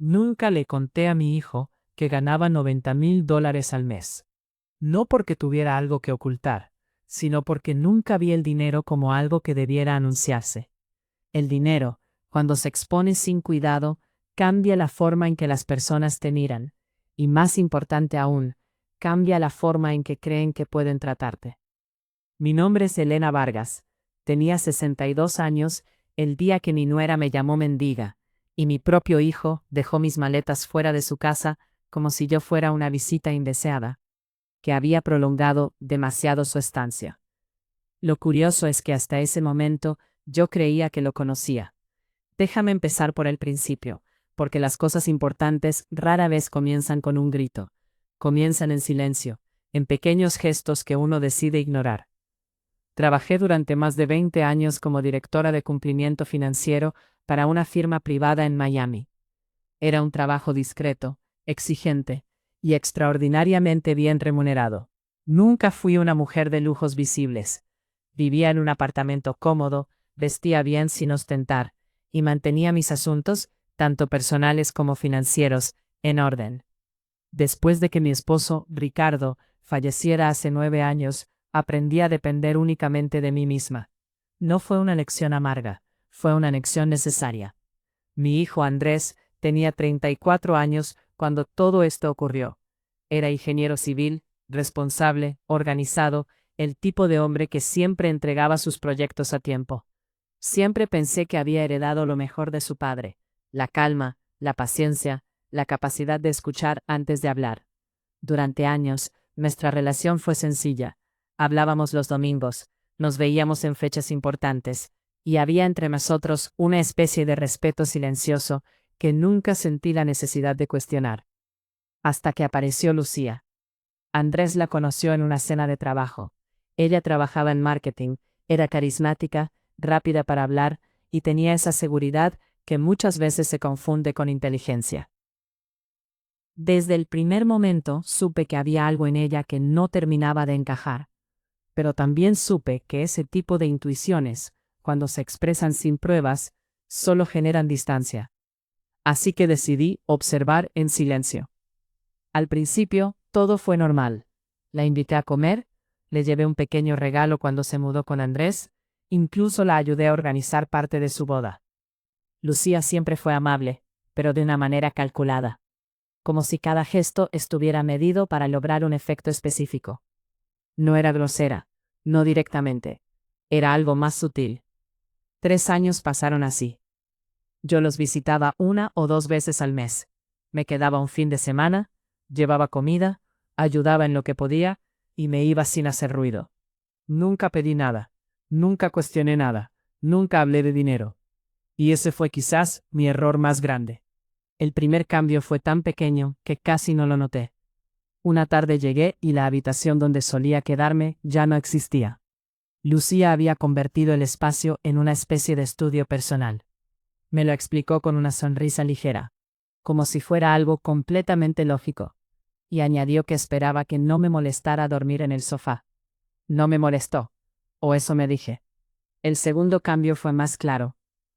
Nunca le conté a mi hijo que ganaba $90,000 al mes. No porque tuviera algo que ocultar, sino porque nunca vi el dinero como algo que debiera anunciarse. El dinero, cuando se expone sin cuidado, cambia la forma en que las personas te miran, y más importante aún, cambia la forma en que creen que pueden tratarte. Mi nombre es Elena Vargas. Tenía 62 años el día que mi nuera me llamó mendiga, y mi propio hijo dejó mis maletas fuera de su casa como si yo fuera una visita indeseada, que había prolongado demasiado su estancia. Lo curioso es que hasta ese momento yo creía que lo conocía. Déjame empezar por el principio, porque las cosas importantes rara vez comienzan con un grito. Comienzan en silencio, en pequeños gestos que uno decide ignorar. Trabajé durante más de 20 años como directora de cumplimiento financiero para una firma privada en Miami. Era un trabajo discreto, exigente y extraordinariamente bien remunerado. Nunca fui una mujer de lujos visibles. Vivía en un apartamento cómodo, vestía bien sin ostentar, y mantenía mis asuntos, tanto personales como financieros, en orden. Después de que mi esposo, Ricardo, falleciera hace 9 años, aprendí a depender únicamente de mí misma. No fue una lección amarga, fue una lección necesaria. Mi hijo Andrés tenía 34 años cuando todo esto ocurrió. Era ingeniero civil, responsable, organizado, el tipo de hombre que siempre entregaba sus proyectos a tiempo. Siempre pensé que había heredado lo mejor de su padre: la calma, la paciencia, la capacidad de escuchar antes de hablar. Durante años, nuestra relación fue sencilla. Hablábamos los domingos, nos veíamos en fechas importantes, y había entre nosotros una especie de respeto silencioso que nunca sentí la necesidad de cuestionar. Hasta que apareció Lucía. Andrés la conoció en una cena de trabajo. Ella trabajaba en marketing, era carismática, rápida para hablar, y tenía esa seguridad que muchas veces se confunde con inteligencia. Desde el primer momento supe que había algo en ella que no terminaba de encajar, pero también supe que ese tipo de intuiciones, cuando se expresan sin pruebas, solo generan distancia. Así que decidí observar en silencio. Al principio, todo fue normal. La invité a comer, le llevé un pequeño regalo cuando se mudó con Andrés, incluso la ayudé a organizar parte de su boda. Lucía siempre fue amable, pero de una manera calculada, como si cada gesto estuviera medido para lograr un efecto específico. No era grosera, no directamente. Era algo más sutil. 3 años pasaron así. Yo los visitaba 1 o 2 veces al mes. Me quedaba un fin de semana, llevaba comida, ayudaba en lo que podía, y me iba sin hacer ruido. Nunca pedí nada, nunca cuestioné nada, nunca hablé de dinero. Y ese fue quizás mi error más grande. El primer cambio fue tan pequeño que casi no lo noté. Una tarde llegué y la habitación donde solía quedarme ya no existía. Lucía había convertido el espacio en una especie de estudio personal. Me lo explicó con una sonrisa ligera, como si fuera algo completamente lógico, y añadió que esperaba que no me molestara dormir en el sofá. No me molestó, o eso me dije. El segundo cambio fue más claro.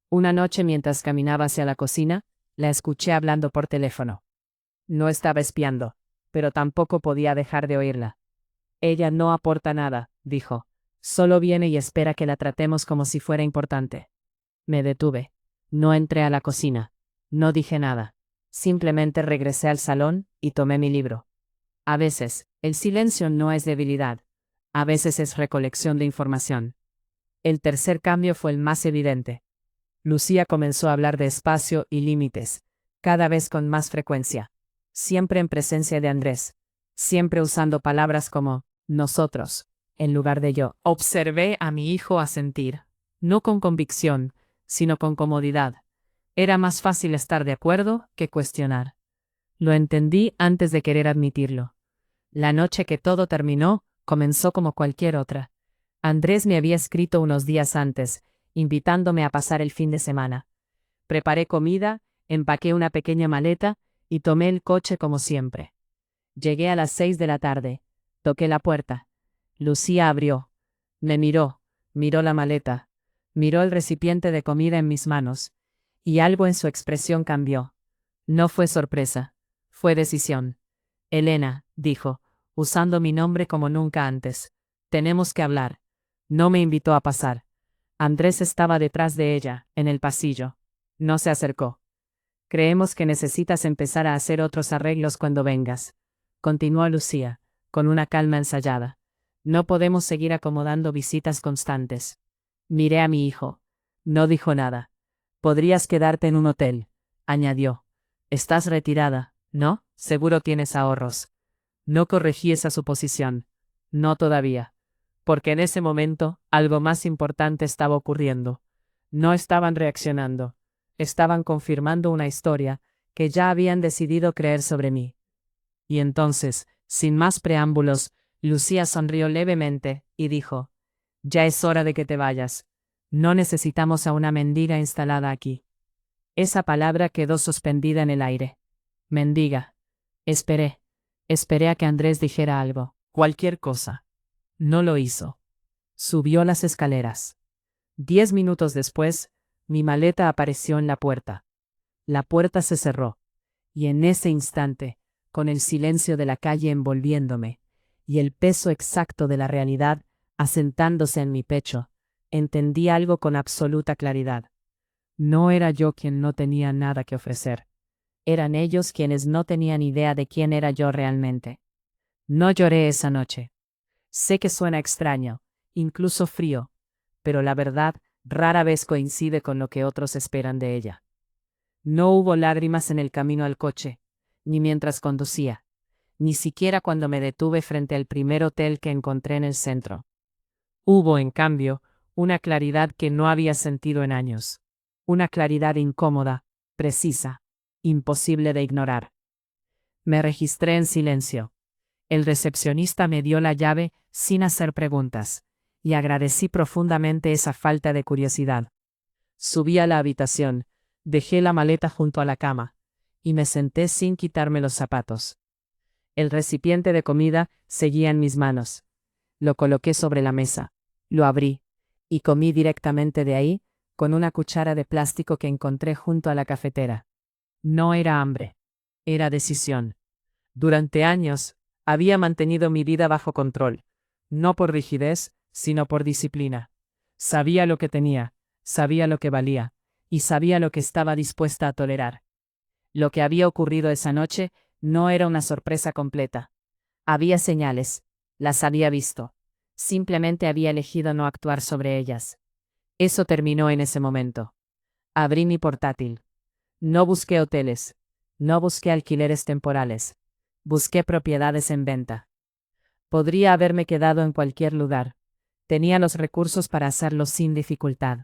Una noche mientras caminaba hacia la cocina, la escuché hablando por teléfono. No estaba espiando, pero tampoco podía dejar de oírla. Ella no aporta nada, dijo. Solo viene y espera que la tratemos como si fuera importante. Me detuve. No entré a la cocina. No dije nada. Simplemente regresé al salón y tomé mi libro. A veces, el silencio no es debilidad. A veces es recolección de información. El tercer cambio fue el más evidente. Lucía comenzó a hablar de espacio y límites, cada vez con más frecuencia. Siempre en presencia de Andrés. Siempre usando palabras como nosotros, en lugar de yo. Observé a mi hijo asentir, no con convicción, sino con comodidad. Era más fácil estar de acuerdo que cuestionar. Lo entendí antes de querer admitirlo. La noche que todo terminó, comenzó como cualquier otra. Andrés me había escrito unos días antes, invitándome a pasar el fin de semana. Preparé comida, empaqué una pequeña maleta y tomé el coche como siempre. Llegué a las 6 de la tarde. Toqué la puerta. Lucía abrió. Me miró, miró la maleta, miró el recipiente de comida en mis manos, y algo en su expresión cambió. No fue sorpresa, fue decisión. Elena, dijo, usando mi nombre como nunca antes. Tenemos que hablar. No me invitó a pasar. Andrés estaba detrás de ella, en el pasillo. No se acercó. Creemos que necesitas empezar a hacer otros arreglos cuando vengas. Continuó Lucía, con una calma ensayada. No podemos seguir acomodando visitas constantes. Miré a mi hijo. No dijo nada. Podrías quedarte en un hotel, añadió. Estás retirada, ¿no? Seguro tienes ahorros. No corregí esa suposición. No todavía. Porque en ese momento, algo más importante estaba ocurriendo. No estaban reaccionando. Estaban confirmando una historia que ya habían decidido creer sobre mí. Y entonces, sin más preámbulos, Lucía sonrió levemente y dijo: Ya es hora de que te vayas. No necesitamos a una mendiga instalada aquí. Esa palabra quedó suspendida en el aire. Mendiga. Esperé. Esperé a que Andrés dijera algo. Cualquier cosa. No lo hizo. Subió las escaleras. 10 minutos después, mi maleta apareció en la puerta. La puerta se cerró. Y en ese instante, con el silencio de la calle envolviéndome, y el peso exacto de la realidad asentándose en mi pecho, entendí algo con absoluta claridad. No era yo quien no tenía nada que ofrecer. Eran ellos quienes no tenían idea de quién era yo realmente. No lloré esa noche. Sé que suena extraño, incluso frío, pero la verdad rara vez coincide con lo que otros esperan de ella. No hubo lágrimas en el camino al coche, ni mientras conducía, ni siquiera cuando me detuve frente al primer hotel que encontré en el centro. Hubo, en cambio, una claridad que no había sentido en años. Una claridad incómoda, precisa, imposible de ignorar. Me registré en silencio. El recepcionista me dio la llave sin hacer preguntas, y agradecí profundamente esa falta de curiosidad. Subí a la habitación, dejé la maleta junto a la cama, y me senté sin quitarme los zapatos. El recipiente de comida seguía en mis manos. Lo coloqué sobre la mesa, lo abrí, y comí directamente de ahí, con una cuchara de plástico que encontré junto a la cafetera. No era hambre, era decisión. Durante años, había mantenido mi vida bajo control, no por rigidez, sino por disciplina. Sabía lo que tenía, sabía lo que valía, y sabía lo que estaba dispuesta a tolerar. Lo que había ocurrido esa noche no era una sorpresa completa. Había señales, las había visto. Simplemente había elegido no actuar sobre ellas. Eso terminó en ese momento. Abrí mi portátil. No busqué hoteles. No busqué alquileres temporales. Busqué propiedades en venta. Podría haberme quedado en cualquier lugar. Tenía los recursos para hacerlo sin dificultad.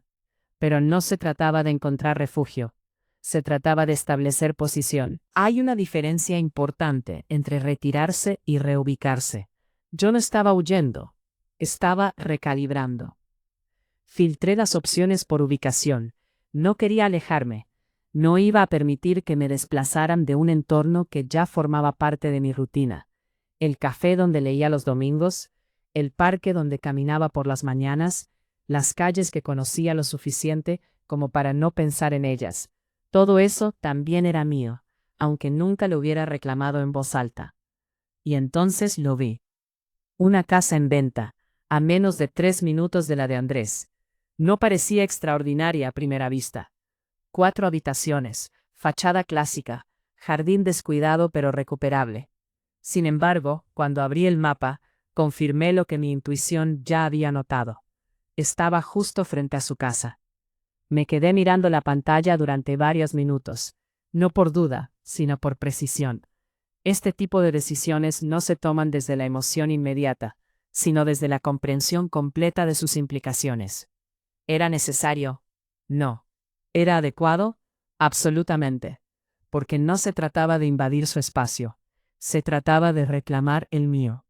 Pero no se trataba de encontrar refugio. Se trataba de establecer posición. Hay una diferencia importante entre retirarse y reubicarse. Yo no estaba huyendo. Estaba recalibrando. Filtré las opciones por ubicación. No quería alejarme. No iba a permitir que me desplazaran de un entorno que ya formaba parte de mi rutina. El café donde leía los domingos, el parque donde caminaba por las mañanas, las calles que conocía lo suficiente como para no pensar en ellas. Todo eso también era mío, aunque nunca lo hubiera reclamado en voz alta. Y entonces lo vi. Una casa en venta, a menos de 3 minutos de la de Andrés. No parecía extraordinaria a primera vista. 4 habitaciones, fachada clásica, jardín descuidado pero recuperable. Sin embargo, cuando abrí el mapa, confirmé lo que mi intuición ya había notado. Estaba justo frente a su casa. Me quedé mirando la pantalla durante varios minutos, no por duda, sino por precisión. Este tipo de decisiones no se toman desde la emoción inmediata, sino desde la comprensión completa de sus implicaciones. ¿Era necesario? No. ¿Era adecuado? Absolutamente. Porque no se trataba de invadir su espacio. Se trataba de reclamar el mío.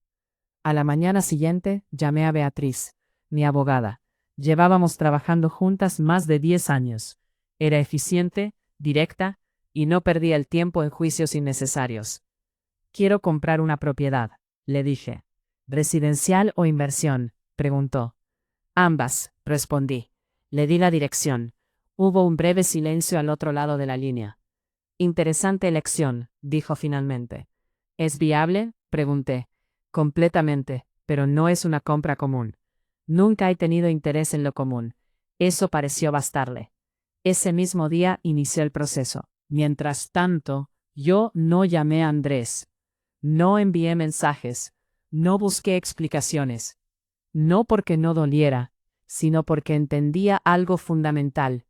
A la mañana siguiente, llamé a Beatriz, mi abogada. Llevábamos trabajando juntas más de 10 años. Era eficiente, directa, y no perdía el tiempo en juicios innecesarios. Quiero comprar una propiedad, le dije. ¿Residencial o inversión?, preguntó. Ambas, respondí. Le di la dirección. Hubo un breve silencio al otro lado de la línea. Interesante elección, dijo finalmente. ¿Es viable? Pregunté. Completamente, pero no es una compra común. Nunca he tenido interés en lo común. Eso pareció bastarle. Ese mismo día inició el proceso. Mientras tanto, yo no llamé a Andrés. No envié mensajes. No busqué explicaciones. No porque no doliera, sino porque entendía algo fundamental.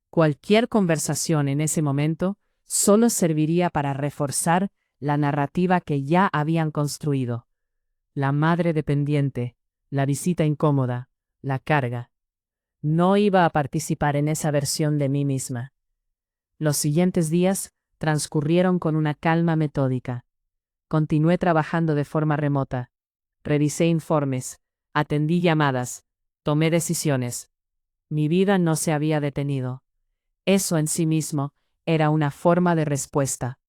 Cualquier conversación en ese momento solo serviría para reforzar la narrativa que ya habían construido. La madre dependiente, la visita incómoda, la carga. No iba a participar en esa versión de mí misma. Los siguientes días transcurrieron con una calma metódica. Continué trabajando de forma remota. Revisé informes, atendí llamadas, tomé decisiones. Mi vida no se había detenido. Eso en sí mismo era una forma de respuesta.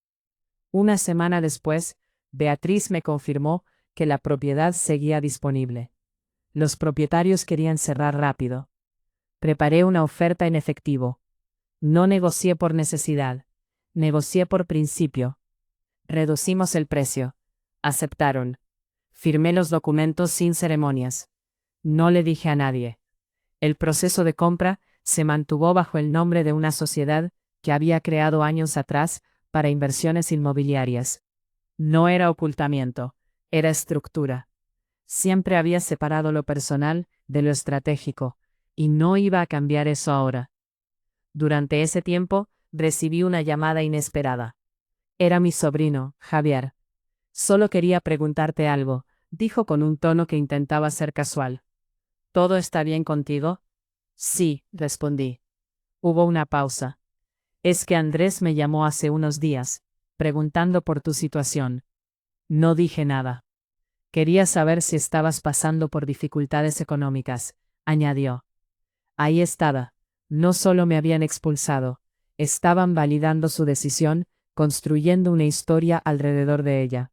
Una semana después, Beatriz me confirmó que la propiedad seguía disponible. Los propietarios querían cerrar rápido. Preparé una oferta en efectivo. No negocié por necesidad. Negocié por principio. Reducimos el precio. Aceptaron. Firmé los documentos sin ceremonias. No le dije a nadie. El proceso de compra se mantuvo bajo el nombre de una sociedad que había creado años atrás para inversiones inmobiliarias. No era ocultamiento, era estructura. Siempre había separado lo personal de lo estratégico, y no iba a cambiar eso ahora. Durante ese tiempo, recibí una llamada inesperada. Era mi sobrino, Javier. Solo quería preguntarte algo, dijo con un tono que intentaba ser casual. ¿Todo está bien contigo? Sí, respondí. Hubo una pausa. Es que Andrés me llamó hace unos días, preguntando por tu situación. No dije nada. Quería saber si estabas pasando por dificultades económicas, añadió. Ahí estaba. No solo me habían expulsado, estaban validando su decisión, construyendo una historia alrededor de ella.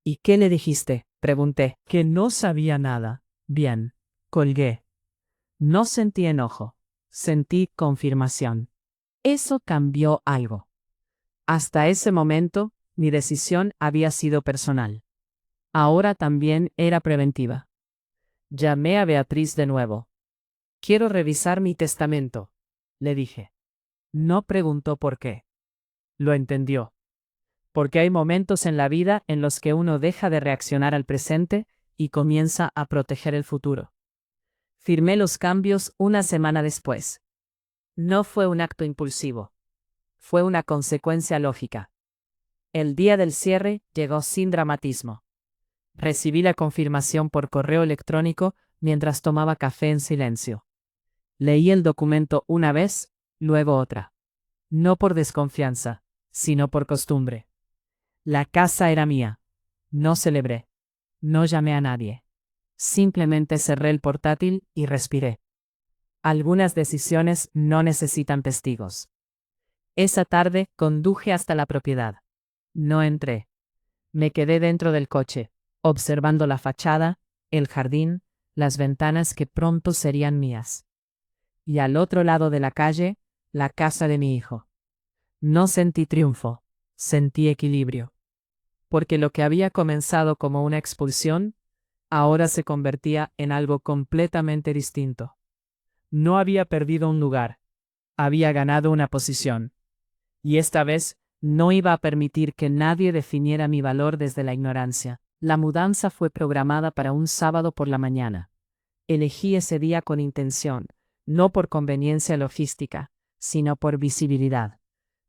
¿Y qué le dijiste? Pregunté. Que no sabía nada. Bien. Colgué. No sentí enojo. Sentí confirmación. Eso cambió algo. Hasta ese momento, mi decisión había sido personal. Ahora también era preventiva. Llamé a Beatriz de nuevo. Quiero revisar mi testamento, le dije. No preguntó por qué. Lo entendió. Porque hay momentos en la vida en los que uno deja de reaccionar al presente y comienza a proteger el futuro. Firmé los cambios una semana después. No fue un acto impulsivo. Fue una consecuencia lógica. El día del cierre llegó sin dramatismo. Recibí la confirmación por correo electrónico mientras tomaba café en silencio. Leí el documento una vez, luego otra. No por desconfianza, sino por costumbre. La casa era mía. No celebré. No llamé a nadie. Simplemente cerré el portátil y respiré. Algunas decisiones no necesitan testigos. Esa tarde conduje hasta la propiedad. No entré. Me quedé dentro del coche, observando la fachada, el jardín, las ventanas que pronto serían mías. Y al otro lado de la calle, la casa de mi hijo. No sentí triunfo, sentí equilibrio. Porque lo que había comenzado como una expulsión, ahora se convertía en algo completamente distinto. No había perdido un lugar, había ganado una posición. Y esta vez, no iba a permitir que nadie definiera mi valor desde la ignorancia. La mudanza fue programada para un sábado por la mañana. Elegí ese día con intención, no por conveniencia logística, sino por visibilidad.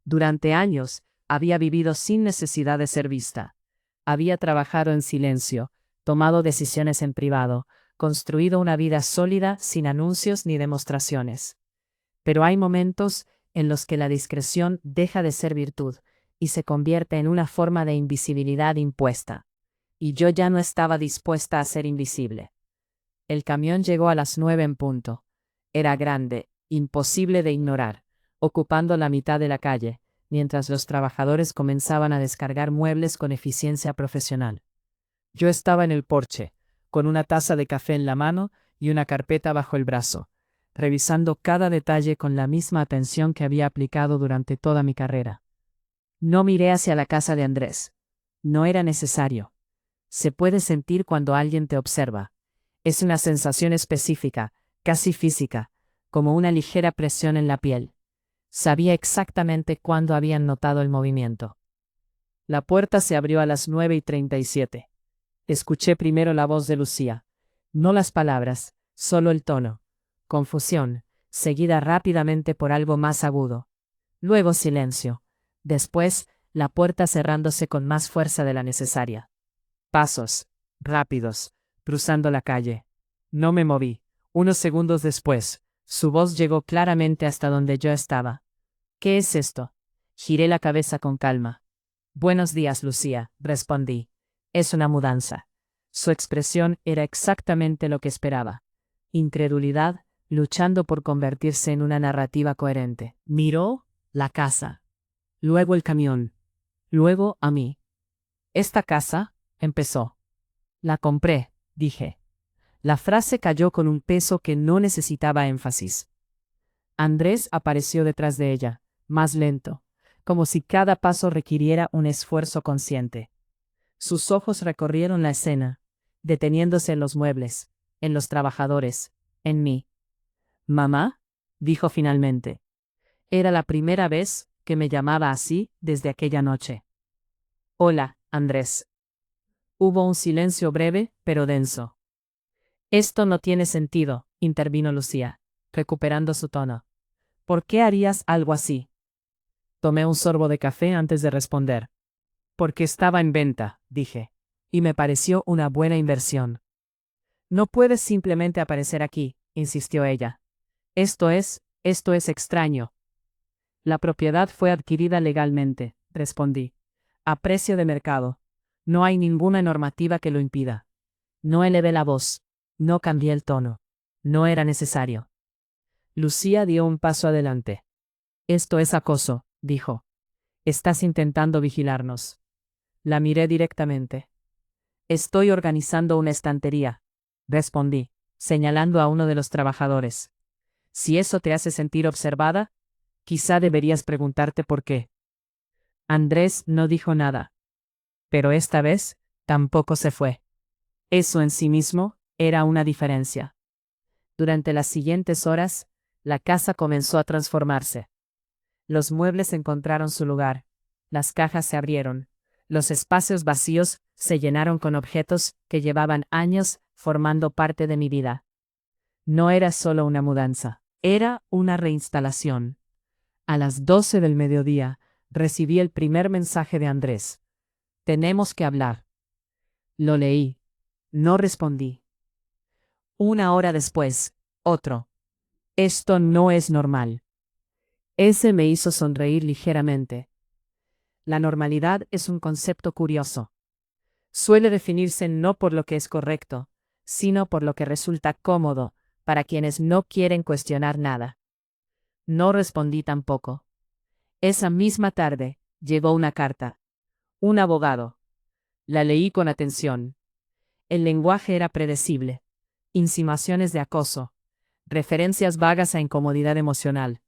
Durante años, había vivido sin necesidad de ser vista. Había trabajado en silencio, tomado decisiones en privado, construido una vida sólida sin anuncios ni demostraciones. Pero hay momentos en los que la discreción deja de ser virtud y se convierte en una forma de invisibilidad impuesta. Y yo ya no estaba dispuesta a ser invisible. El camión llegó a las 9 en punto. Era grande, imposible de ignorar, ocupando la mitad de la calle, mientras los trabajadores comenzaban a descargar muebles con eficiencia profesional. Yo estaba en el porche, con una taza de café en la mano y una carpeta bajo el brazo, revisando cada detalle con la misma atención que había aplicado durante toda mi carrera. No miré hacia la casa de Andrés. No era necesario. Se puede sentir cuando alguien te observa. Es una sensación específica, casi física, como una ligera presión en la piel. Sabía exactamente cuándo habían notado el movimiento. La puerta se abrió a las 9:37. Escuché primero la voz de Lucía. No las palabras, solo el tono. Confusión, seguida rápidamente por algo más agudo. Luego silencio. Después, la puerta cerrándose con más fuerza de la necesaria. Pasos, rápidos, cruzando la calle. No me moví. Unos segundos después, su voz llegó claramente hasta donde yo estaba. ¿Qué es esto? Giré la cabeza con calma. Buenos días, Lucía, respondí. Es una mudanza. Su expresión era exactamente lo que esperaba. Incredulidad, luchando por convertirse en una narrativa coherente. Miró la casa. Luego el camión. Luego a mí. ¿Esta casa? Empezó. La compré, dije. La frase cayó con un peso que no necesitaba énfasis. Andrés apareció detrás de ella, más lento, como si cada paso requiriera un esfuerzo consciente. Sus ojos recorrieron la escena, deteniéndose en los muebles, en los trabajadores, en mí. «¿Mamá?», dijo finalmente. Era la primera vez que me llamaba así desde aquella noche. «Hola, Andrés». Hubo un silencio breve, pero denso. «Esto no tiene sentido», intervino Lucía, recuperando su tono. «¿Por qué harías algo así?». Tomé un sorbo de café antes de responder. «Porque estaba en venta», dije, y me pareció una buena inversión. «No puedes simplemente aparecer aquí», insistió ella. Esto es extraño». «La propiedad fue adquirida legalmente», respondí. «A precio de mercado. No hay ninguna normativa que lo impida». No elevé la voz. No cambié el tono. No era necesario. Lucía dio un paso adelante. «Esto es acoso», dijo. «Estás intentando vigilarnos». La miré directamente. «Estoy organizando una estantería», respondí, señalando a uno de los trabajadores. «Si eso te hace sentir observada, quizá deberías preguntarte por qué». Andrés no dijo nada. Pero esta vez, tampoco se fue. Eso en sí mismo era una diferencia. Durante las siguientes horas, la casa comenzó a transformarse. Los muebles encontraron su lugar. Las cajas se abrieron. Los espacios vacíos se llenaron con objetos que llevaban años formando parte de mi vida. No era solo una mudanza, era una reinstalación. A las 12 del mediodía, recibí el primer mensaje de Andrés. «Tenemos que hablar». Lo leí. No respondí. Una hora después, otro. «Esto no es normal». Ese me hizo sonreír ligeramente. La normalidad es un concepto curioso. Suele definirse no por lo que es correcto, sino por lo que resulta cómodo para quienes no quieren cuestionar nada. No respondí tampoco. Esa misma tarde, llegó una carta. Un abogado. La leí con atención. El lenguaje era predecible. Insinuaciones de acoso. Referencias vagas a incomodidad emocional.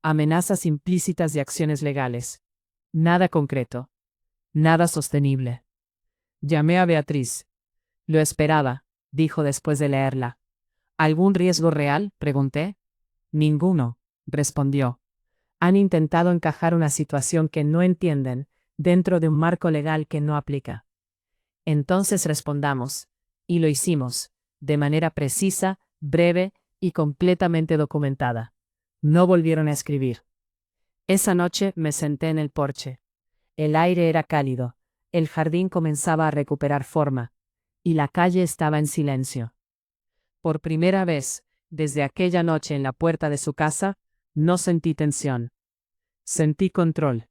Amenazas implícitas de acciones legales. Nada concreto. Nada sostenible. Llamé a Beatriz. «Lo esperaba», dijo después de leerla. «¿Algún riesgo real?», pregunté. «Ninguno», respondió. «Han intentado encajar una situación que no entienden dentro de un marco legal que no aplica». Entonces respondamos. Y lo hicimos, de manera precisa, breve y completamente documentada. No volvieron a escribir. Esa noche me senté en el porche. El aire era cálido, el jardín comenzaba a recuperar forma, y la calle estaba en silencio. Por primera vez, desde aquella noche en la puerta de su casa, no sentí tensión. Sentí control.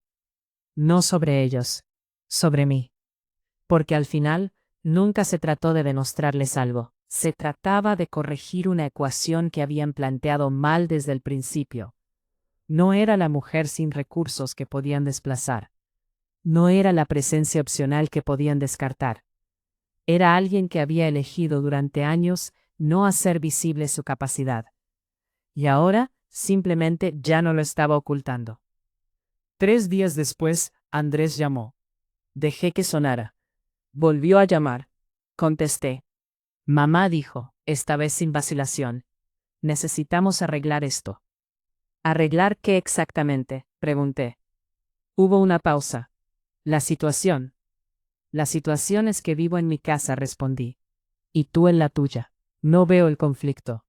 No sobre ellos, sobre mí. Porque al final, nunca se trató de demostrarles algo. Se trataba de corregir una ecuación que habían planteado mal desde el principio. No era la mujer sin recursos que podían desplazar. No era la presencia opcional que podían descartar. Era alguien que había elegido durante años no hacer visible su capacidad. Y ahora, simplemente ya no lo estaba ocultando. 3 días después, Andrés llamó. Dejé que sonara. Volvió a llamar. Contesté. Mamá dijo, esta vez sin vacilación. Necesitamos arreglar esto. ¿Arreglar qué exactamente?, pregunté. Hubo una pausa. La situación. La situación es que vivo en mi casa, respondí. Y tú en la tuya. No veo el conflicto.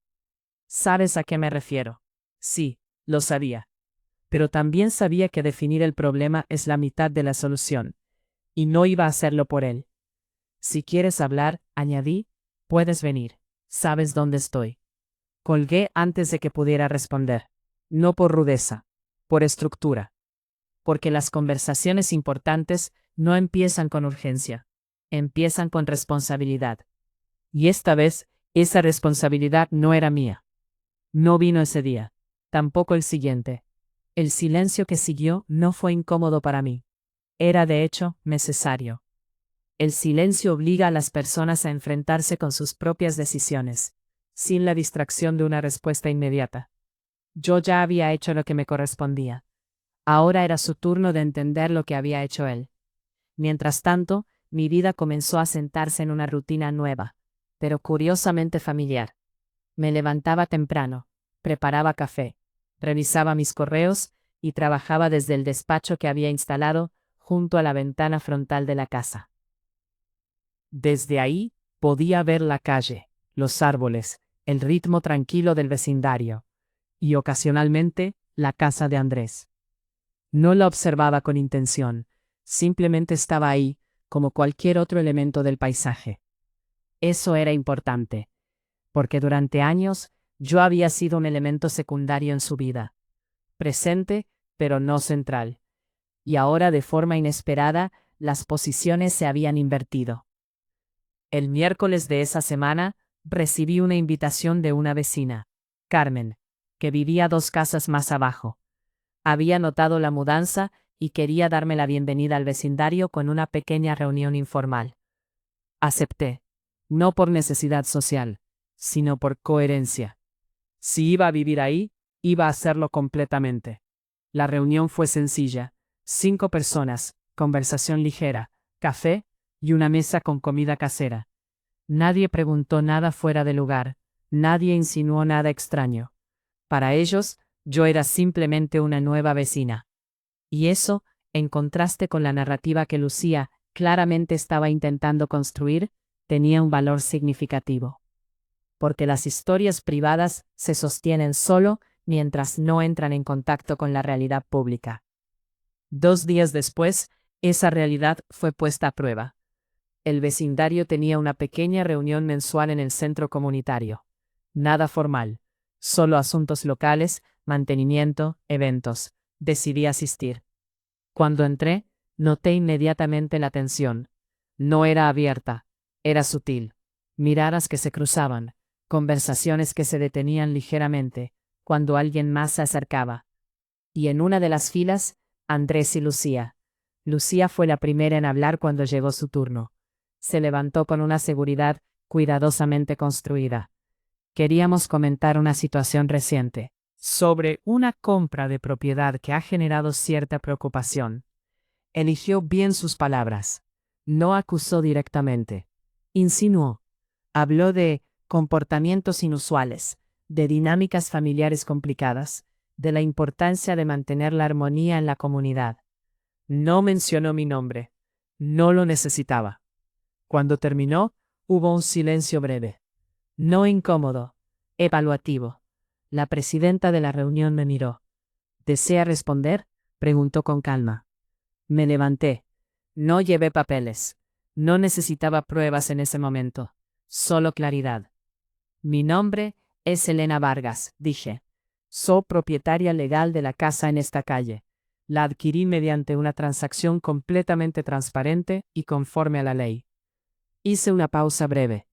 ¿Sabes a qué me refiero? Sí, lo sabía. Pero también sabía que definir el problema es la mitad de la solución. Y no iba a hacerlo por él. Si quieres hablar, añadí, puedes venir. Sabes dónde estoy. Colgué antes de que pudiera responder. No por rudeza, por estructura. Porque las conversaciones importantes no empiezan con urgencia, empiezan con responsabilidad. Y esta vez, esa responsabilidad no era mía. No vino ese día, tampoco el siguiente. El silencio que siguió no fue incómodo para mí. Era de hecho necesario. El silencio obliga a las personas a enfrentarse con sus propias decisiones, sin la distracción de una respuesta inmediata. Yo ya había hecho lo que me correspondía. Ahora era su turno de entender lo que había hecho él. Mientras tanto, mi vida comenzó a sentarse en una rutina nueva, pero curiosamente familiar. Me levantaba temprano, preparaba café, revisaba mis correos y trabajaba desde el despacho que había instalado junto a la ventana frontal de la casa. Desde ahí, podía ver la calle, los árboles, el ritmo tranquilo del vecindario, y ocasionalmente, la casa de Andrés. No la observaba con intención, simplemente estaba ahí, como cualquier otro elemento del paisaje. Eso era importante, porque durante años yo había sido un elemento secundario en su vida, presente, pero no central. Y ahora, de forma inesperada, las posiciones se habían invertido. El miércoles de esa semana, recibí una invitación de una vecina, Carmen, que vivía 2 casas más abajo. Había notado la mudanza y quería darme la bienvenida al vecindario con una pequeña reunión informal. Acepté, no por necesidad social, sino por coherencia. Si iba a vivir ahí, iba a hacerlo completamente. La reunión fue sencilla: 5 personas, conversación ligera, café y una mesa con comida casera. Nadie preguntó nada fuera de lugar, nadie insinuó nada extraño. Para ellos, yo era simplemente una nueva vecina. Y eso, en contraste con la narrativa que Lucía claramente estaba intentando construir, tenía un valor significativo. Porque las historias privadas se sostienen solo mientras no entran en contacto con la realidad pública. 2 días después, esa realidad fue puesta a prueba. El vecindario tenía una pequeña reunión mensual en el centro comunitario. Nada formal, solo asuntos locales, mantenimiento, eventos. Decidí asistir. Cuando entré, noté inmediatamente la tensión. No era abierta, era sutil. Miradas que se cruzaban, conversaciones que se detenían ligeramente cuando alguien más se acercaba. Y en una de las filas, Andrés y Lucía. Lucía fue la primera en hablar cuando llegó su turno. Se levantó con una seguridad cuidadosamente construida. Queríamos comentar una situación reciente, sobre una compra de propiedad que ha generado cierta preocupación. Eligió bien sus palabras. No acusó directamente. Insinuó. Habló de comportamientos inusuales, de dinámicas familiares complicadas, de la importancia de mantener la armonía en la comunidad. No mencionó mi nombre. No lo necesitaba. Cuando terminó, hubo un silencio breve. No incómodo, evaluativo. La presidenta de la reunión me miró. ¿Desea responder?, preguntó con calma. Me levanté. No llevé papeles. No necesitaba pruebas en ese momento. Solo claridad. Mi nombre es Elena Vargas, dije. Soy propietaria legal de la casa en esta calle. La adquirí mediante una transacción completamente transparente y conforme a la ley. Hice una pausa breve.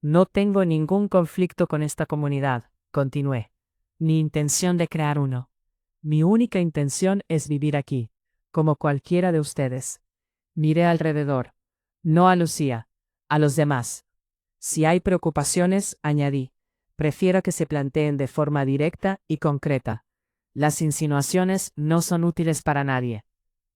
No tengo ningún conflicto con esta comunidad, continué, ni intención de crear uno. Mi única intención es vivir aquí, como cualquiera de ustedes. Miré alrededor. No a Lucía, a los demás. Si hay preocupaciones, añadí, prefiero que se planteen de forma directa y concreta. Las insinuaciones no son útiles para nadie.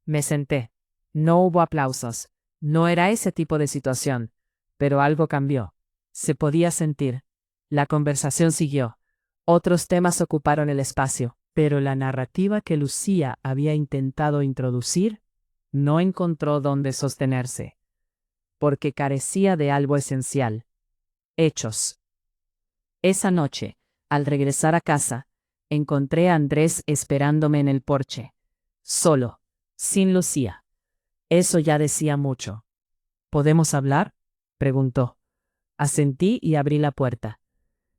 Me senté. No hubo aplausos. No era ese tipo de situación. Pero algo cambió. Se podía sentir. La conversación siguió. Otros temas ocuparon el espacio, pero la narrativa que Lucía había intentado introducir no encontró dónde sostenerse, porque carecía de algo esencial. Hechos. Esa noche, al regresar a casa, encontré a Andrés esperándome en el porche. Solo, sin Lucía. Eso ya decía mucho. ¿Podemos hablar?, preguntó. Asentí y abrí la puerta.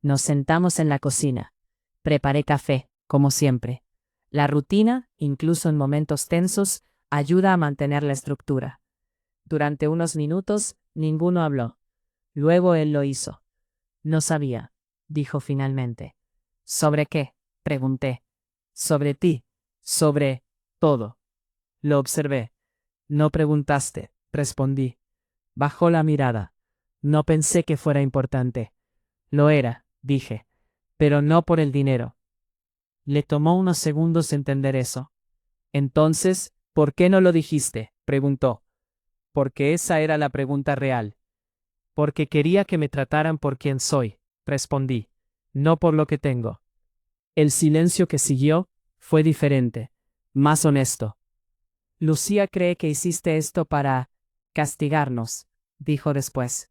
Nos sentamos en la cocina. Preparé café, como siempre. La rutina, incluso en momentos tensos, ayuda a mantener la estructura. Durante unos minutos, ninguno habló. Luego él lo hizo. No sabía, dijo finalmente. ¿Sobre qué?, pregunté. Sobre ti. Sobre todo. Lo observé. No preguntaste, respondí. Bajó la mirada. No pensé que fuera importante. Lo era, dije. Pero no por el dinero. Le tomó unos segundos entender eso. Entonces, ¿por qué no lo dijiste?, preguntó. Porque esa era la pregunta real. Porque quería que me trataran por quien soy, respondí. No por lo que tengo. El silencio que siguió fue diferente, más honesto. Lucía cree que hiciste esto para castigarnos, dijo después.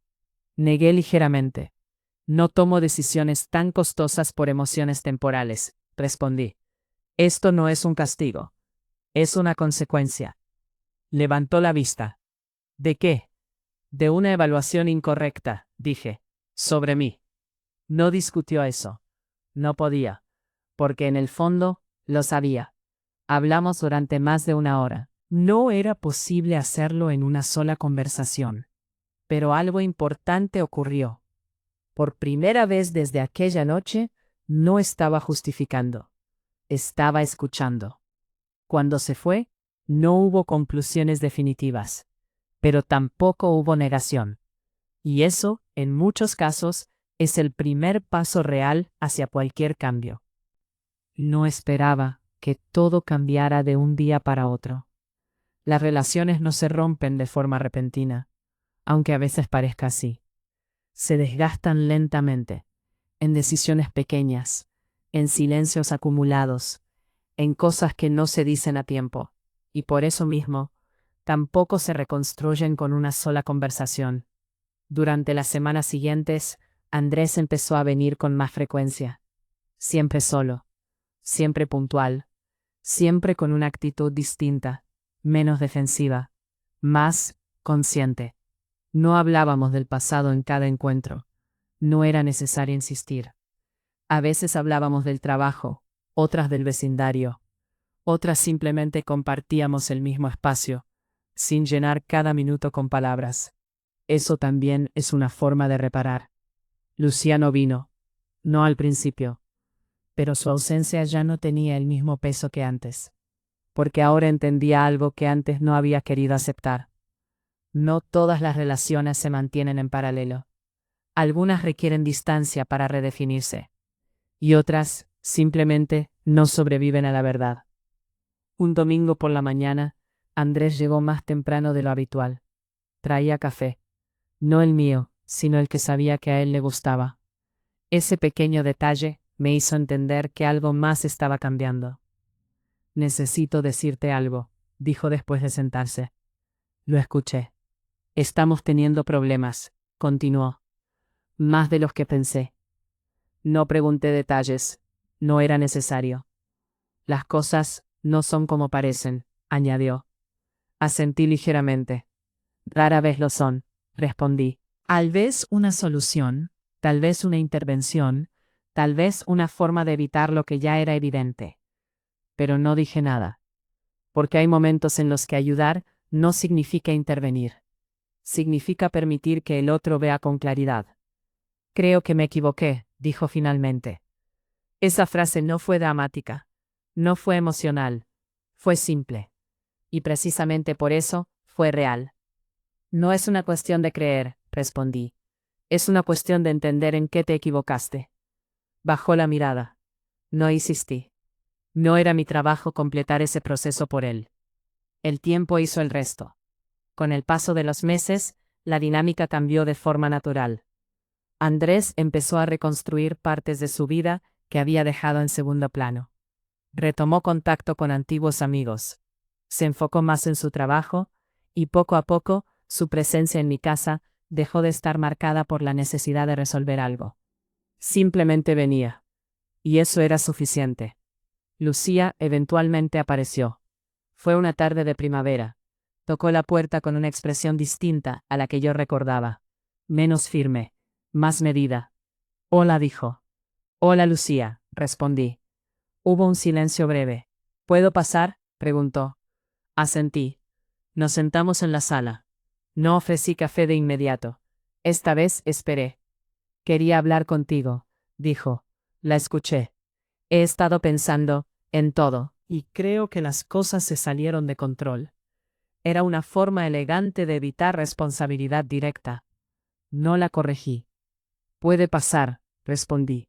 Negué ligeramente. No tomo decisiones tan costosas por emociones temporales, respondí. Esto no es un castigo. Es una consecuencia. Levantó la vista. ¿De qué? De una evaluación incorrecta, dije. Sobre mí. No discutió eso. No podía. Porque en el fondo, lo sabía. Hablamos durante más de una hora. No era posible hacerlo en una sola conversación. Pero algo importante ocurrió. Por primera vez desde aquella noche, no estaba justificando. Estaba escuchando. Cuando se fue, no hubo conclusiones definitivas. Pero tampoco hubo negación. Y eso, en muchos casos, es el primer paso real hacia cualquier cambio. No esperaba que todo cambiara de un día para otro. Las relaciones no se rompen de forma repentina, aunque a veces parezca así. Se desgastan lentamente, en decisiones pequeñas, en silencios acumulados, en cosas que no se dicen a tiempo, y por eso mismo, tampoco se reconstruyen con una sola conversación. Durante las semanas siguientes, Andrés empezó a venir con más frecuencia. Siempre solo, siempre puntual, siempre con una actitud distinta, menos defensiva, más consciente. No hablábamos del pasado en cada encuentro. No era necesario insistir. A veces hablábamos del trabajo, otras del vecindario, otras simplemente compartíamos el mismo espacio, sin llenar cada minuto con palabras. Eso también es una forma de reparar. Luciano vino, no al principio, pero su ausencia ya no tenía el mismo peso que antes, porque ahora entendía algo que antes no había querido aceptar. No todas las relaciones se mantienen en paralelo. Algunas requieren distancia para redefinirse, y otras simplemente no sobreviven a la verdad. Un domingo por la mañana, Andrés llegó más temprano de lo habitual. Traía café. No el mío, sino el que sabía que a él le gustaba. Ese pequeño detalle me hizo entender que algo más estaba cambiando. Necesito decirte algo, dijo después de sentarse. Lo escuché. Estamos teniendo problemas, continuó. Más de los que pensé. No pregunté detalles. No era necesario. Las cosas no son como parecen, añadió. Asentí ligeramente. Rara vez lo son, respondí. Tal vez una solución, tal vez una intervención, tal vez una forma de evitar lo que ya era evidente. Pero no dije nada. Porque hay momentos en los que ayudar no significa intervenir. Significa permitir que el otro vea con claridad. Creo que me equivoqué, dijo finalmente. Esa frase no fue dramática. No fue emocional. Fue simple. Y precisamente por eso, fue real. No es una cuestión de creer, respondí. Es una cuestión de entender en qué te equivocaste. Bajó la mirada. No insistí. No era mi trabajo completar ese proceso por él. El tiempo hizo el resto. Con el paso de los meses, la dinámica cambió de forma natural. Andrés empezó a reconstruir partes de su vida que había dejado en segundo plano. Retomó contacto con antiguos amigos. Se enfocó más en su trabajo, y poco a poco, su presencia en mi casa dejó de estar marcada por la necesidad de resolver algo. Simplemente venía. Y eso era suficiente. Lucía eventualmente apareció. Fue una tarde de primavera. Tocó la puerta con una expresión distinta a la que yo recordaba. Menos firme, más medida. Hola, dijo. Hola, Lucía, respondí. Hubo un silencio breve. ¿Puedo pasar?, preguntó. Asentí. Nos sentamos en la sala. No ofrecí café de inmediato. Esta vez esperé. Quería hablar contigo, dijo. La escuché. He estado pensando en todo, y creo que las cosas se salieron de control. Era una forma elegante de evitar responsabilidad directa. No la corregí. Puede pasar, respondí.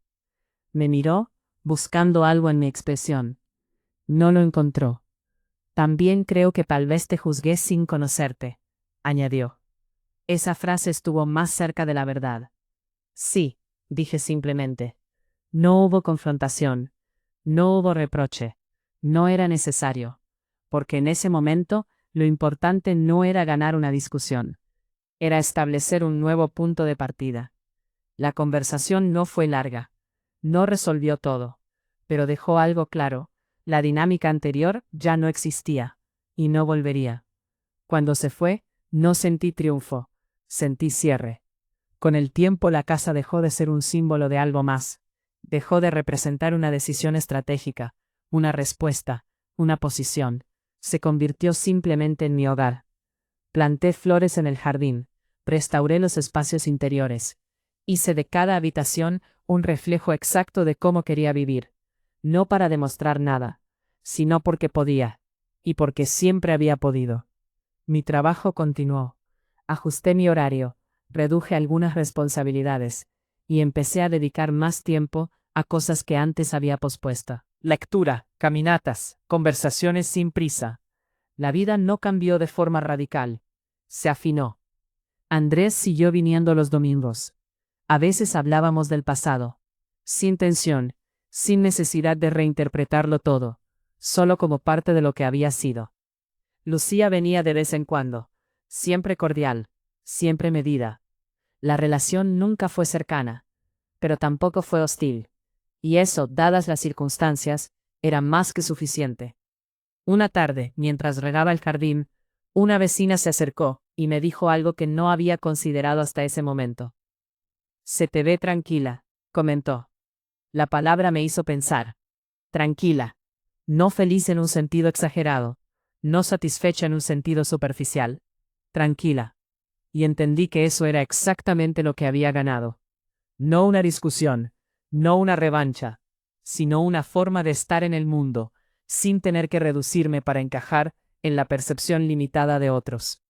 Me miró, buscando algo en mi expresión. No lo encontró. También creo que tal vez te juzgué sin conocerte, añadió. Esa frase estuvo más cerca de la verdad. Sí, dije simplemente. No hubo confrontación. No hubo reproche. No era necesario. Porque en ese momento, lo importante no era ganar una discusión. Era establecer un nuevo punto de partida. La conversación no fue larga. No resolvió todo. Pero dejó algo claro. La dinámica anterior ya no existía. Y no volvería. Cuando se fue, no sentí triunfo. Sentí cierre. Con el tiempo la casa dejó de ser un símbolo de algo más. Dejó de representar una decisión estratégica, una respuesta, una posición. Se convirtió simplemente en mi hogar. Planté flores en el jardín, restauré los espacios interiores. Hice de cada habitación un reflejo exacto de cómo quería vivir. No para demostrar nada, sino porque podía, y porque siempre había podido. Mi trabajo continuó. Ajusté mi horario, reduje algunas responsabilidades, y empecé a dedicar más tiempo a cosas que antes había pospuesto. Lectura, caminatas, conversaciones sin prisa. La vida no cambió de forma radical. Se afinó. Andrés siguió viniendo los domingos. A veces hablábamos del pasado. Sin tensión, sin necesidad de reinterpretarlo todo, solo como parte de lo que había sido. Lucía venía de vez en cuando, siempre cordial, siempre medida. La relación nunca fue cercana, pero tampoco fue hostil. Y eso, dadas las circunstancias, era más que suficiente. Una tarde, mientras regaba el jardín, una vecina se acercó y me dijo algo que no había considerado hasta ese momento. Se te ve tranquila, comentó. La palabra me hizo pensar. Tranquila. No feliz en un sentido exagerado, no satisfecha en un sentido superficial. Tranquila. Y entendí que eso era exactamente lo que había ganado. No una discusión, no una revancha, sino una forma de estar en el mundo, sin tener que reducirme para encajar en la percepción limitada de otros.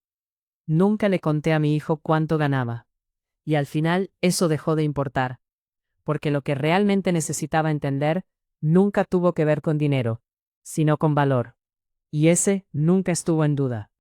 Nunca le conté a mi hijo cuánto ganaba. Y al final eso dejó de importar. Porque lo que realmente necesitaba entender nunca tuvo que ver con dinero, sino con valor. Y ese nunca estuvo en duda.